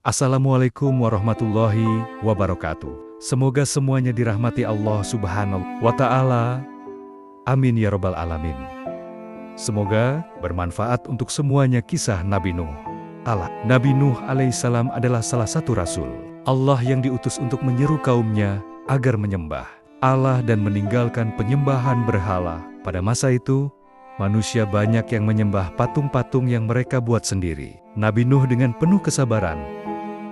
Assalamualaikum warahmatullahi wabarakatuh. Semoga semuanya dirahmati Allah Subhanahu wa Ta'ala. Amin ya Rabbal 'Alamin. Semoga bermanfaat untuk semuanya kisah Nabi Nuh. Nabi Nuh alaihissalam adalah salah satu rasul Allah yang diutus untuk menyeru kaumnya agar menyembah Allah dan meninggalkan penyembahan berhala. Pada masa itu, manusia banyak yang menyembah patung-patung yang mereka buat sendiri. Nabi Nuh dengan penuh kesabaran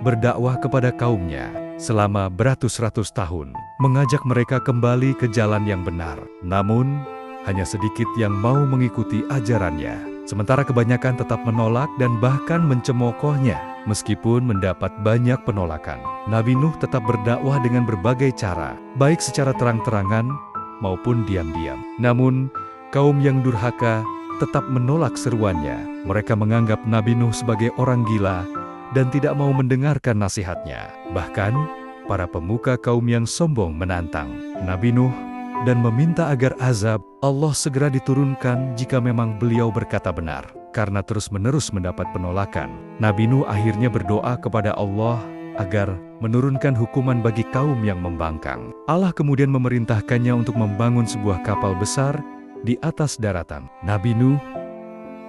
berdakwah kepada kaumnya selama beratus-ratus tahun, mengajak mereka kembali ke jalan yang benar. Namun, hanya sedikit yang mau mengikuti ajarannya, sementara kebanyakan tetap menolak dan bahkan mencemoohnya. Meskipun mendapat banyak penolakan, Nabi Nuh tetap berdakwah dengan berbagai cara, baik secara terang-terangan maupun diam-diam. Namun, kaum yang durhaka tetap menolak seruannya. Mereka menganggap Nabi Nuh sebagai orang gila dan tidak mau mendengarkan nasihatnya. Bahkan, para pemuka kaum yang sombong menantang Nabi Nuh dan meminta agar azab Allah segera diturunkan jika memang beliau berkata benar. Karena terus-menerus mendapat penolakan, Nabi Nuh akhirnya berdoa kepada Allah agar menurunkan hukuman bagi kaum yang membangkang. Allah kemudian memerintahkannya untuk membangun sebuah kapal besar di atas daratan. Nabi Nuh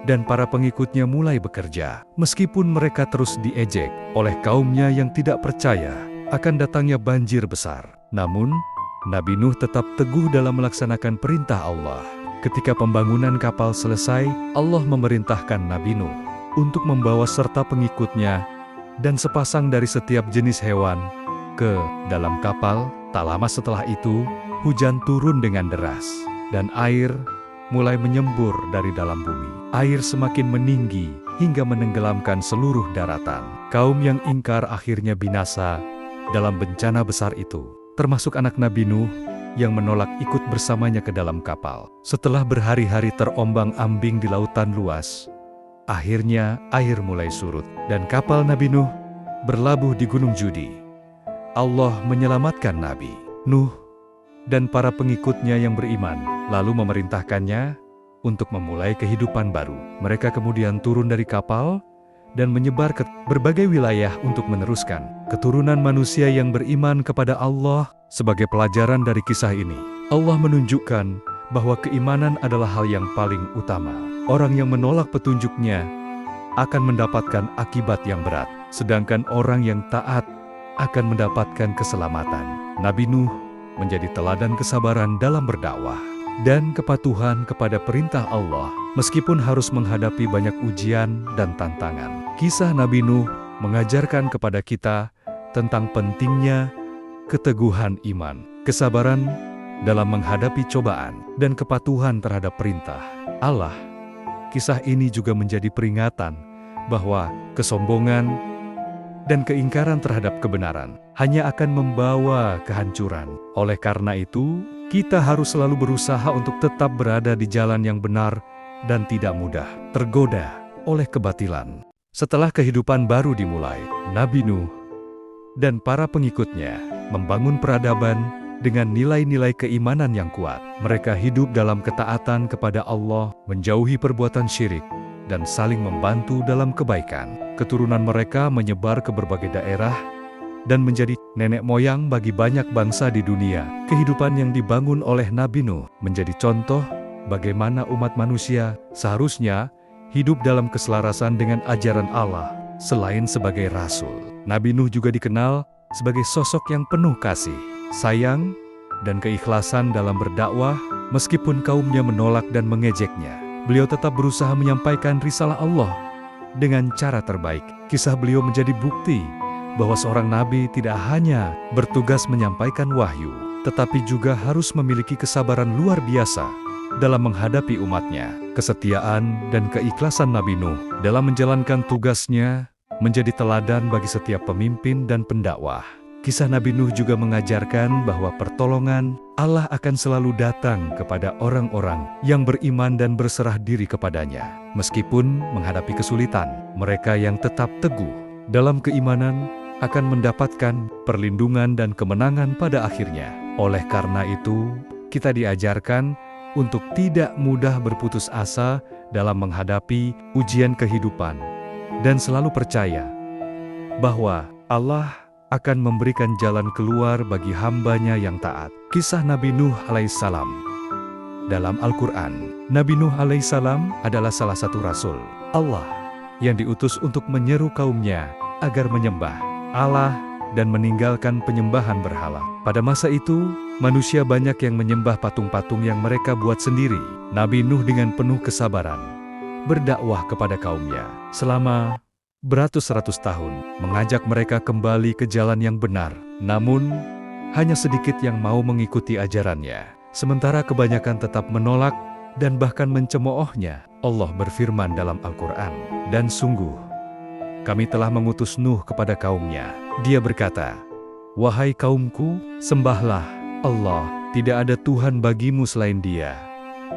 dan para pengikutnya mulai bekerja, meskipun mereka terus diejek oleh kaumnya yang tidak percaya akan datangnya banjir besar. Namun, Nabi Nuh tetap teguh dalam melaksanakan perintah Allah. Ketika pembangunan kapal selesai, Allah memerintahkan Nabi Nuh untuk membawa serta pengikutnya dan sepasang dari setiap jenis hewan ke dalam kapal. Tak lama setelah itu, hujan turun dengan deras dan air mulai menyembur dari dalam bumi. Air semakin meninggi hingga menenggelamkan seluruh daratan. Kaum yang ingkar akhirnya binasa dalam bencana besar itu, termasuk anak Nabi Nuh yang menolak ikut bersamanya ke dalam kapal. Setelah berhari-hari terombang-ambing di lautan luas, akhirnya air mulai surut dan kapal Nabi Nuh berlabuh di Gunung Judi. Allah menyelamatkan Nabi Nuh dan para pengikutnya yang beriman, lalu memerintahkannya untuk memulai kehidupan baru. Mereka kemudian turun dari kapal dan menyebar ke berbagai wilayah untuk meneruskan keturunan manusia yang beriman kepada Allah. Sebagai pelajaran dari kisah ini, Allah menunjukkan bahwa keimanan adalah hal yang paling utama. Orang yang menolak petunjuknya akan mendapatkan akibat yang berat, sedangkan orang yang taat akan mendapatkan keselamatan. Nabi Nuh menjadi teladan kesabaran dalam berdakwah dan kepatuhan kepada perintah Allah, meskipun harus menghadapi banyak ujian dan tantangan. Kisah Nabi Nuh mengajarkan kepada kita tentang pentingnya keteguhan iman, kesabaran dalam menghadapi cobaan, dan kepatuhan terhadap perintah Allah. Kisah ini juga menjadi peringatan bahwa kesombongan dan keingkaran terhadap kebenaran hanya akan membawa kehancuran. Oleh karena itu, kita harus selalu berusaha untuk tetap berada di jalan yang benar dan tidak mudah tergoda oleh kebatilan. Setelah kehidupan baru dimulai, Nabi Nuh dan para pengikutnya membangun peradaban dengan nilai-nilai keimanan yang kuat. Mereka hidup dalam ketaatan kepada Allah, menjauhi perbuatan syirik, dan saling membantu dalam kebaikan. Keturunan mereka menyebar ke berbagai daerah dan menjadi nenek moyang bagi banyak bangsa di dunia. Kehidupan yang dibangun oleh Nabi Nuh menjadi contoh bagaimana umat manusia seharusnya hidup dalam keselarasan dengan ajaran Allah. Selain sebagai rasul, Nabi Nuh juga dikenal sebagai sosok yang penuh kasih, sayang, dan keikhlasan dalam berdakwah. Meskipun kaumnya menolak dan mengejeknya, beliau tetap berusaha menyampaikan risalah Allah dengan cara terbaik. Kisah beliau menjadi bukti bahwa seorang nabi tidak hanya bertugas menyampaikan wahyu, tetapi juga harus memiliki kesabaran luar biasa dalam menghadapi umatnya. Kesetiaan dan keikhlasan Nabi Nuh dalam menjalankan tugasnya menjadi teladan bagi setiap pemimpin dan pendakwah. Kisah Nabi Nuh juga mengajarkan bahwa pertolongan Allah akan selalu datang kepada orang-orang yang beriman dan berserah diri kepadanya. Meskipun menghadapi kesulitan, mereka yang tetap teguh dalam keimanan akan mendapatkan perlindungan dan kemenangan pada akhirnya. Oleh karena itu, kita diajarkan untuk tidak mudah berputus asa dalam menghadapi ujian kehidupan dan selalu percaya bahwa Allah akan memberikan jalan keluar bagi hambanya yang taat. Kisah Nabi Nuh alaihissalam. Dalam Al-Quran, Nabi Nuh alaihissalam adalah salah satu rasul Allah yang diutus untuk menyeru kaumnya agar menyembah Allah dan meninggalkan penyembahan berhala. Pada masa itu, manusia banyak yang menyembah patung-patung yang mereka buat sendiri. Nabi Nuh dengan penuh kesabaran berdakwah kepada kaumnya selama beratus-ratus tahun, mengajak mereka kembali ke jalan yang benar. Namun, hanya sedikit yang mau mengikuti ajarannya, sementara kebanyakan tetap menolak dan bahkan mencemoohnya. Allah berfirman dalam Al-Quran, "Dan sungguh, kami telah mengutus Nuh kepada kaumnya. Dia berkata, 'Wahai kaumku, sembahlah Allah, tidak ada Tuhan bagimu selain Dia.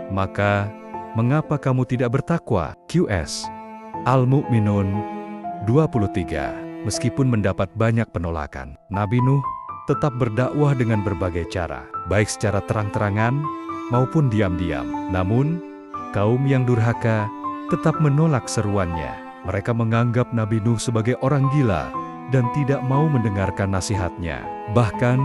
Maka, mengapa kamu tidak bertakwa?'" QS Al-Mu'minun 23. Meskipun mendapat banyak penolakan, Nabi Nuh tetap berdakwah dengan berbagai cara, baik secara terang-terangan maupun diam-diam. Namun, kaum yang durhaka tetap menolak seruannya. Mereka menganggap Nabi Nuh sebagai orang gila dan tidak mau mendengarkan nasihatnya. Bahkan,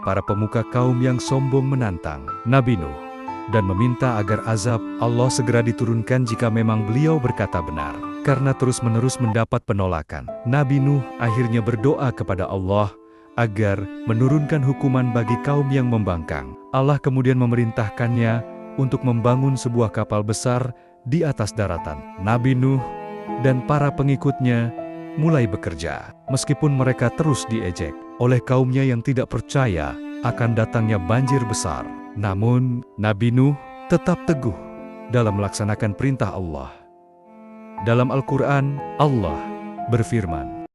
para pemuka kaum yang sombong menantang Nabi Nuh dan meminta agar azab Allah segera diturunkan jika memang beliau berkata benar. Karena terus-menerus mendapat penolakan, Nabi Nuh akhirnya berdoa kepada Allah agar menurunkan hukuman bagi kaum yang membangkang. Allah kemudian memerintahkannya untuk membangun sebuah kapal besar di atas daratan. Nabi Nuh dan para pengikutnya mulai bekerja, meskipun mereka terus diejek oleh kaumnya yang tidak percaya akan datangnya banjir besar. Namun, Nabi Nuh tetap teguh dalam melaksanakan perintah Allah. Dalam Al-Quran, Allah berfirman,